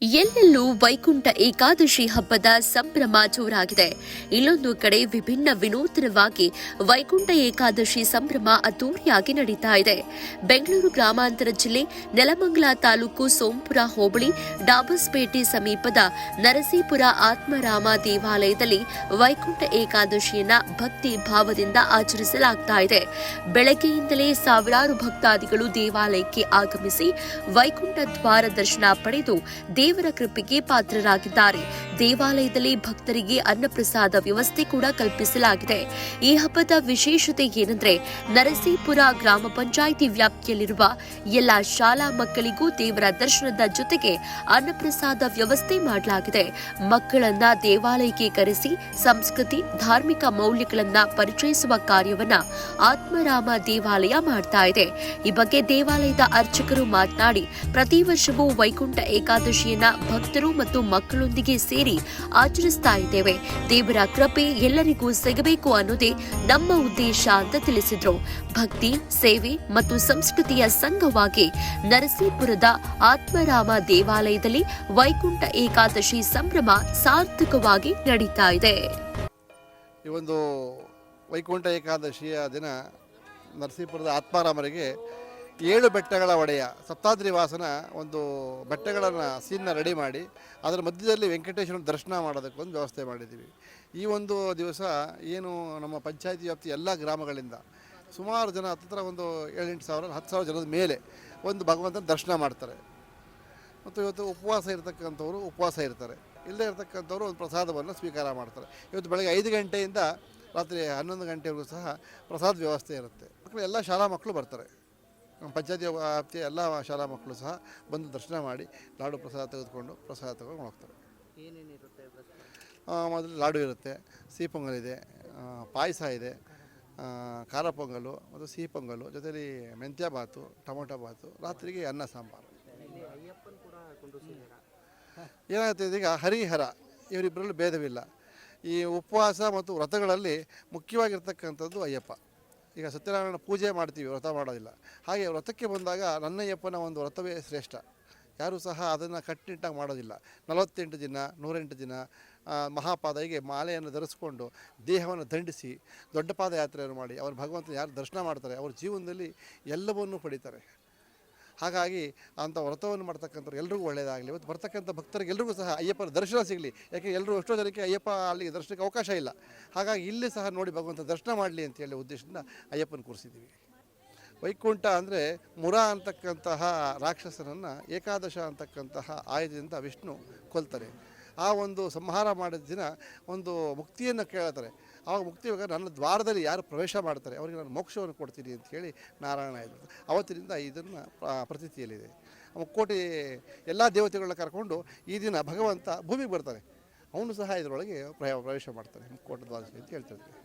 ಎಲ್ಲೆಲ್ಲೂ ವೈಕುಂಠ ಏಕಾದಶಿ ಹಬ್ಬದ ಸಂಭ್ರಮ ಜೋರಾಗಿದೆ. ಇಲ್ಲೊಂದು ಕಡೆ ವಿಭಿನ್ನ ವಿನೂತನವಾಗಿ ವೈಕುಂಠ ಏಕಾದಶಿ ಸಂಭ್ರಮ ಅದ್ದೂರಿಯಾಗಿ ನಡೀತಾ ಇದೆ. ಬೆಂಗಳೂರು ಗ್ರಾಮಾಂತರ ಜಿಲ್ಲೆ ನೆಲಮಂಗಲ ತಾಲೂಕು ಸೋಂಪುರ ಹೋಬಳಿ ಡಾಬಸ್ಪೇಟೆ ಸಮೀಪದ ನರಸೀಪುರ ಆತ್ಮರಾಮ ದೇವಾಲಯದಲ್ಲಿ ವೈಕುಂಠ ಏಕಾದಶಿಯನ್ನ ಭಕ್ತಿ ಭಾವದಿಂದ ಆಚರಿಸಲಾಗ್ತಾ ಇದೆ. ಬೆಳಗ್ಗೆಯಿಂದಲೇ ಸಾವಿರಾರು ಭಕ್ತಾದಿಗಳು ದೇವಾಲಯಕ್ಕೆ ಆಗಮಿಸಿ ವೈಕುಂಠ ದ್ವಾರ ದರ್ಶನ ಪಡೆದು ದೇವರ ಕೃಪೆಗೆ ಪಾತ್ರರಾಗಿದ್ದಾರೆ. ದೇವಾಲಯದಲ್ಲಿ ಭಕ್ತರಿಗೆ ಅನ್ನಪ್ರಸಾದ ವ್ಯವಸ್ಥೆ ಕೂಡ ಕಲ್ಪಿಸಲಾಗಿದೆ. ಈ ಹಬ್ಬದ ವಿಶೇಷತೆ ಏನೆಂದರೆ ನರಸೀಪುರ ಗ್ರಾಮ ಪಂಚಾಯಿತಿ ವ್ಯಾಪ್ತಿಯಲ್ಲಿರುವ ಎಲ್ಲ ಶಾಲಾ ಮಕ್ಕಳಿಗೂ ದೇವರ ದರ್ಶನದ ಜೊತೆಗೆ ಅನ್ನಪ್ರಸಾದ ವ್ಯವಸ್ಥೆ ಮಾಡಲಾಗಿದೆ. ಮಕ್ಕಳನ್ನ ದೇವಾಲಯಕ್ಕೆ ಕರೆಸಿ ಸಂಸ್ಕೃತಿ ಧಾರ್ಮಿಕ ಮೌಲ್ಯಗಳನ್ನ ಪರಿಚಯಿಸುವ ಕಾರ್ಯವನ್ನ ಆತ್ಮರಾಮ ದೇವಾಲಯ ಮಾಡ್ತಾ ಇದೆ. ಈ ಬಗ್ಗೆ ದೇವಾಲಯದ ಅರ್ಚಕರು ಮಾತನಾಡಿ ಪ್ರತಿ ವರ್ಷವೂ ವೈಕುಂಠ ಏಕಾದಶಿಯನ್ನ ಭಕ್ತರು ಮತ್ತು ಮಕ್ಕಳೊಂದಿಗೆ ಸೇರಿ ಆಚರಿಸ್ತಾ ಇದ್ದೇವೆ. ದೇವರ ಕೃಪೆ ಎಲ್ಲರಿಗೂ ಸಿಗಬೇಕು ಅನ್ನೋದೇ ನಮ್ಮ ಉದ್ದೇಶ ಅಂತ ತಿಳಿಸಿದ್ರು. ಭಕ್ತಿ ಸೇವೆ ಮತ್ತು ಸಂಸ್ಕೃತಿಯ ಸಂಘವಾಗಿ ನರಸೀಪುರದ ಆತ್ಮರಾಮ ದೇವಾಲಯದಲ್ಲಿ ವೈಕುಂಠ ಏಕಾದಶಿ ಸಂಭ್ರಮ ಸಾರ್ಥಕವಾಗಿ ನಡೀತಾ ಇದೆ. ಈ ಒಂದು ವೈಕುಂಠ ಏಕಾದಶಿಯ ದಿನ ನರಸೀಪುರದ ಆತ್ಮಾರಾಮರಿಗೆ 7 ಬೆಟ್ಟಗಳ ಒಡೆಯ ಸಪ್ತಾದ್ರಿ ವಾಸನ ಒಂದು ಬೆಟ್ಟಗಳನ್ನು ಸೀನ್ನ ರೆಡಿ ಮಾಡಿ ಅದರ ಮಧ್ಯದಲ್ಲಿ ವೆಂಕಟೇಶ್ವರನ ದರ್ಶನ ಮಾಡೋದಕ್ಕೊಂದು ವ್ಯವಸ್ಥೆ ಮಾಡಿದ್ದೀವಿ. ಈ ಒಂದು ದಿವಸ ಏನು ನಮ್ಮ ಪಂಚಾಯತಿ ವ್ಯಾಪ್ತಿ ಎಲ್ಲ ಗ್ರಾಮಗಳಿಂದ ಸುಮಾರು ಜನ ಹತ್ತಿರ ಒಂದು 7-8 ಸಾವಿರ 10 ಸಾವಿರ ಜನದ ಮೇಲೆ ಒಂದು ಭಗವಂತನ ದರ್ಶನ ಮಾಡ್ತಾರೆ. ಮತ್ತು ಇವತ್ತು ಉಪವಾಸ ಇರತಕ್ಕಂಥವ್ರು ಉಪವಾಸ ಇರ್ತಾರೆ, ಇಲ್ಲದೇ ಇರತಕ್ಕಂಥವ್ರು ಒಂದು ಪ್ರಸಾದವನ್ನು ಸ್ವೀಕಾರ ಮಾಡ್ತಾರೆ. ಇವತ್ತು ಬೆಳಗ್ಗೆ 5 ಗಂಟೆಯಿಂದ ರಾತ್ರಿ 11 ಗಂಟೆವರೆಗೂ ಸಹ ಪ್ರಸಾದ ವ್ಯವಸ್ಥೆ ಇರುತ್ತೆ. ಮಕ್ಕಳು ಎಲ್ಲ ಶಾಲಾ ಮಕ್ಕಳು ಬರ್ತಾರೆ. ನಮ್ಮ ಪಂಚಾಯತಿ ವ್ಯಾಪ್ತಿಯ ಎಲ್ಲ ಶಾಲಾ ಮಕ್ಕಳು ಸಹ ಬಂದು ದರ್ಶನ ಮಾಡಿ ಲಾಡು ಪ್ರಸಾದ ತೆಗೆದುಕೊಂಡು ಪ್ರಸಾದ ತಗೊಂಡು ಹೋಗ್ತಾರೆ. ಏನೇನಿರುತ್ತೆ? ಮೊದಲು ಲಾಡು ಇರುತ್ತೆ, ಸಿಹಿ ಪೊಂಗಲ್ ಇದೆ, ಪಾಯಸ ಇದೆ, ಖಾರ ಪೊಂಗಲು ಮತ್ತು ಸಿಹಿ ಪೊಂಗಲು, ಜೊತೆಲಿ ಮೆಂತ್ಯ ಬಾತು, ಟೊಮೊಟೊ ಬಾತು, ರಾತ್ರಿಗೆ ಅನ್ನ ಸಾಂಬಾರು. ಏನಾಗುತ್ತೆ ಇದೀಗ ಹರಿಹರ ಇವರಿಬ್ಬರಲ್ಲೂ ಭೇದವಿಲ್ಲ. ಈ ಉಪವಾಸ ಮತ್ತು ವ್ರತಗಳಲ್ಲಿ ಮುಖ್ಯವಾಗಿರ್ತಕ್ಕಂಥದ್ದು ಅಯ್ಯಪ್ಪ. ಈಗ ಸತ್ಯನಾರಾಯಣ ಪೂಜೆ ಮಾಡ್ತೀವಿ, ವ್ರತ ಮಾಡೋದಿಲ್ಲ. ಹಾಗೆ ವ್ರತಕ್ಕೆ ಬಂದಾಗ ನನ್ನಯ್ಯಪ್ಪನ ಒಂದು ವ್ರತವೇ ಶ್ರೇಷ್ಠ. ಯಾರೂ ಸಹ ಅದನ್ನು ಕಟ್ಟುನಿಟ್ಟಾಗಿ ಮಾಡೋದಿಲ್ಲ. 48 ದಿನ 108 ದಿನ ಮಹಾಪಾದಗೆ ಮಾಲೆಯನ್ನು ಧರಿಸ್ಕೊಂಡು ದೇಹವನ್ನು ದಂಡಿಸಿ ದೊಡ್ಡ ಪಾದಯಾತ್ರೆಯನ್ನು ಮಾಡಿ ಅವರು ಭಗವಂತನ ಯಾರು ದರ್ಶನ ಮಾಡ್ತಾರೆ ಅವ್ರ ಜೀವನದಲ್ಲಿ ಎಲ್ಲವನ್ನೂ ಪಡೀತಾರೆ. ಹಾಗಾಗಿ ಅಂಥ ವ್ರತವನ್ನು ಮಾಡ್ತಕ್ಕಂಥವ್ರು ಎಲ್ರಿಗೂ ಒಳ್ಳೆಯದಾಗಲಿ. ಇವತ್ತು ಬರ್ತಕ್ಕಂಥ ಭಕ್ತರಿಗೆ ಎಲ್ರಿಗೂ ಸಹ ಅಯ್ಯಪ್ಪನ ದರ್ಶನ ಸಿಗಲಿ. ಯಾಕೆ ಎಲ್ಲರೂ ಎಷ್ಟೋ ಜನಕ್ಕೆ ಅಯ್ಯಪ್ಪ ಅಲ್ಲಿಗೆ ದರ್ಶನಕ್ಕೆ ಅವಕಾಶ ಇಲ್ಲ. ಹಾಗಾಗಿ ಇಲ್ಲಿ ಸಹ ನೋಡಿ ಭಗವಂತ ದರ್ಶನ ಮಾಡಲಿ ಅಂತೇಳಿ ಉದ್ದೇಶದಿಂದ ಅಯ್ಯಪ್ಪನ ಕೂರಿಸಿದ್ದೀವಿ. ವೈಕುಂಠ ಅಂದರೆ ಮುರ ಅಂತಕ್ಕಂತಹ ರಾಕ್ಷಸನನ್ನು ಏಕಾದಶ ಅಂತಕ್ಕಂತಹ ಆಯುಧದಿಂದ ವಿಷ್ಣು ಕೊಲ್ತಾರೆ. ಆ ಒಂದು ಸಂಹಾರ ಮಾಡಿದ ದಿನ ಒಂದು ಮುಕ್ತಿಯನ್ನು ಕೇಳ್ತಾರೆ. ಆವಾಗ ಮುಕ್ತಿ ನನ್ನ ದ್ವಾರದಲ್ಲಿ ಯಾರು ಪ್ರವೇಶ ಮಾಡ್ತಾರೆ ಅವರಿಗೆ ನಾನು ಮೋಕ್ಷವನ್ನು ಕೊಡ್ತೀನಿ ಅಂತ ಹೇಳಿ ನಾರಾಯಣ ಹೇಳಿದ್ರು. ಅವತ್ತಿನಿಂದ ಇದನ್ನು ಪ್ರತೀತಿಯಲ್ಲಿದೆ. ಮುಕ್ಕೋಟಿ ಎಲ್ಲ ದೇವತೆಗಳನ್ನ ಕರ್ಕೊಂಡು ಈ ದಿನ ಭಗವಂತ ಭೂಮಿಗೆ ಬರ್ತಾರೆ. ಅವನು ಸಹ ಇದರೊಳಗೆ ಪ್ರವೇಶ ಮಾಡ್ತಾನೆ ಮುಕ್ಕೋಟಿ ದ್ವಾದಶಿ ಅಂತ ಹೇಳ್ತಿರ್ತೀವಿ.